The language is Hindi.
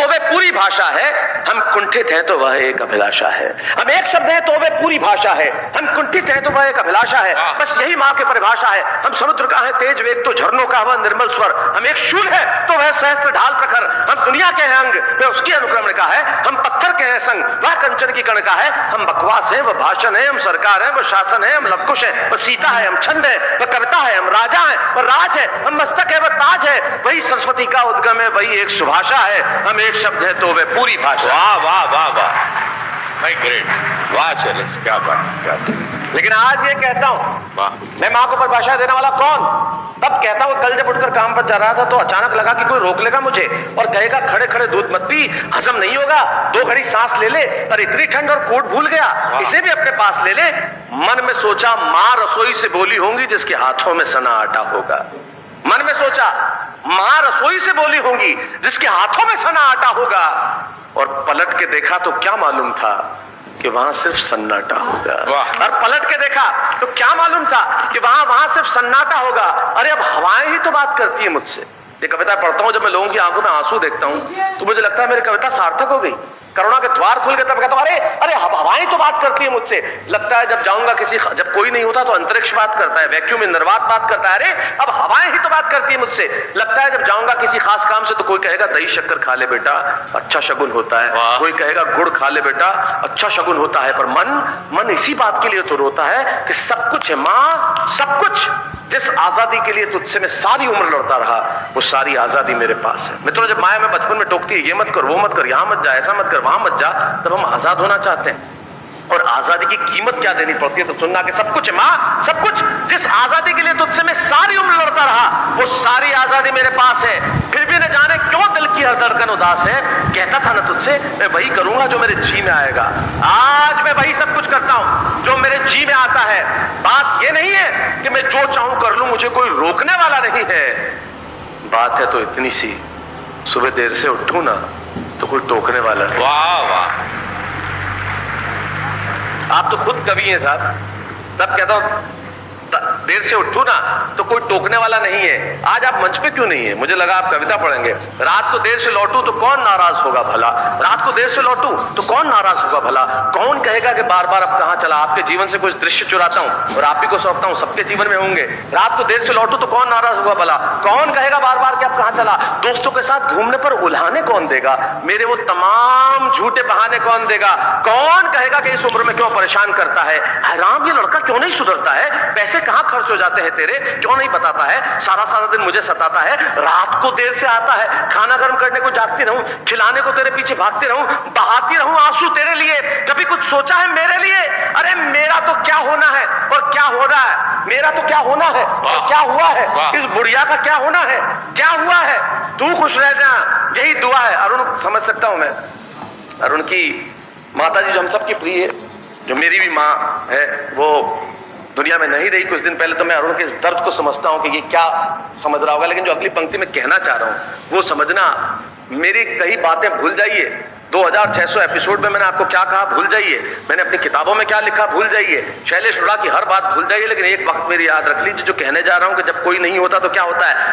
वे पूरी भाषा है, हम कुंठित हैं तो वह एक अभिलाषा है। हम एक शब्द है तो वे पूरी भाषा है, हम कुंठित हैं तो वह एक अभिलाषा है। बस यही माँ की परिभाषा है। हम समुद्र का है तेज वेग तो झरनों का वह निर्मल स्वर, हम एक शूल है तो वह सहस्त्र ढाल प्रखर, हम दुनिया के हैं अंग वह उसकी अनुक्रमण का है, हम पत्थर के हैं संग वह कंचन की कण का है, हम बकवास है वह भाषण है, हम सरकार है वह शासन है, हम लवकुश है वह सीता है, हम छंद है वह कविता है, हम राजा है वह राज है, हम मस्तक है वह ताज है, वही सरस्वती का उद्गम है, वही एक सुभाषा है। हम एक शब्द है तो वे पूरी भाषा। वाह वाह वाह वाह, भाई ग्रेट, वाह चैलेंज, क्या बात, क्या बात। लेकिन आज ये कहता हूं, वाह, मैं मां को परिभाषा देने वाला कौन? तब कहता हूं कल जब उठकर काम पर जा रहा था तो अचानक लगा कि कोई रोक लेगा मुझे और कहेगा खड़े खड़े दूध मत पी, हजम नहीं होगा, 2 घड़ी सांस ले ले, पर इतनी ठंड और कोट भूल गया, इसे भी अपने पास ले ले। मन में सोचा मां रसोई से बोली होंगी जिसके हाथों में सना आटा होगा। मन में सोचा मां रसोई से बोली होंगी जिसके हाथों में सना आटा होगा, और पलट के देखा तो क्या मालूम था कि वहां सिर्फ सन्नाटा होगा। और पलट के देखा तो क्या मालूम था कि वहां सिर्फ सन्नाटा होगा। अरे अब हवाएं ही तो बात करती है मुझसे। ये कविता पढ़ता हूं, जब मैं लोगों की आंखों में आंसू देखता हूं तो मुझे लगता है मेरी कविता सार्थक हो गई, करुणा के द्वार खुल गए। तब कहता हूं अरे अरे हवाएं तो बात करती है मुझसे। लगता है जब जाऊंगा जब कोई नहीं होता तो अंतरिक्ष बात करता है, वैक्यूम में निर्वात बात करता है। अरे अब हवाएं ही तो बात करती है मुझसे। लगता है जब जाऊंगा किसी खास काम से तो कोई कहेगा दही शक्कर खा ले बेटा, अच्छा शगुन होता है, कोई कहेगा गुड़ खा ले बेटा, अच्छा शगुन होता है। पर मन इसी बात के लिए तो रोता है कि सब कुछ है मां, सब कुछ। जिस आजादी के लिए तुझसे मैं सारी उम्र लड़ता रहा वो सारी आजादी मेरे पास है। मित्रों, जब माया में बचपन में टोकती है ये मत कर, वो मत कर, यहां मत जा, ऐसा मत कर, वहां मत जा, तब हम आजाद होना चाहते हैं। और आजादी की कीमत क्या देनी पड़ती है तो सुनना कि सब कुछ है मां, सब कुछ। जिस आजादी के लिए तुझसे मैं सारी उम्र लड़ता रहा वो सारी आजादी मेरे पास है। फिर भी न जाने क्यों दिल की हर धड़कन उदास है। कहता था ना तुझसे मैं वही करूंगा जो मेरे जी में आएगा। आज मैं वही सब कुछ करता हूं जो मेरे जी में आता है। बात ये नहीं है कि मैं जो चाहूं कर लूं, मुझे कोई रोकने वाला नहीं है। बात है तो इतनी सी, सुबह देर से उठूं ना तो कोई टोकने वाला नहीं। वाह वाह, आप तो खुद कवि हैं साहब। तब कहता हूं देर से उठूं ना तो कोई टोकने वाला नहीं है। आज आप मंच पे क्यों नहीं है? मुझे लगा आप कविता पढ़ेंगे। रात को देर से लौटूं तो कौन नाराज होगा भला, रात को देर से लौटूं तो कौन नाराज होगा भला। कौन कहेगा कि बार बार अब कहां चला। आपके जीवन से कुछ दृश्य चुराता हूं और आप ही को सौंपता हूं, सबके जीवन में होंगे। रात को देर से लौटूं तो कौन नाराज होगा भला। कौन कहेगा बार बार कि अब कहां चला। दोस्तों के साथ घूमने पर उल्हाने कौन देगा, मेरे वो तमाम झूठे बहाने कौन देगा। कौन कहेगा कि इस उम्र में क्यों परेशान करता है। राम, ये लड़का क्यों नहीं सुधरता है, पैसे कहां खर्च हो जाते हैं तेरे, क्यों नहीं बताता है। सारा सारा दिन मुझे सताता है, रात को देर से आता है, खाना गर्म करने को जागती रहूं, खिलाने को तेरे पीछे भागती रहूं, बहाती रहूं आंसू तेरे लिए। कभी कुछ सोचा है मेरे लिए। अरे मेरा तो क्या होना है और क्या हो रहा है, मेरा तो क्या होना है और क्या हुआ है, इस बुढ़िया का क्या होना है, क्या हुआ है। तू खुश रहना, यही दुआ है। अरुण समझ सकता हूं मैं, अरुण की माता जी जो हम सबकी प्रिय है, जो मेरी भी माँ है, वो दुनिया में नहीं रही कुछ दिन पहले। तो मैं अरुण के इस दर्द को समझता हूं कि ये क्या समझ रहा होगा। लेकिन जो अगली पंक्ति में कहना चाह रहा हूं वो समझना। मेरी कई बातें भूल जाइए, 2600 एपिसोड में मैंने आपको क्या कहा भूल जाइए, मैंने अपनी किताबों में क्या लिखा भूल जाइए, शैलेश रुड़ा की हर बात भूल जाइए। लेकिन एक वक्त मेरी याद रख लीजिए, जो कहने जा रहा हूं कि जब कोई नहीं होता तो क्या होता है।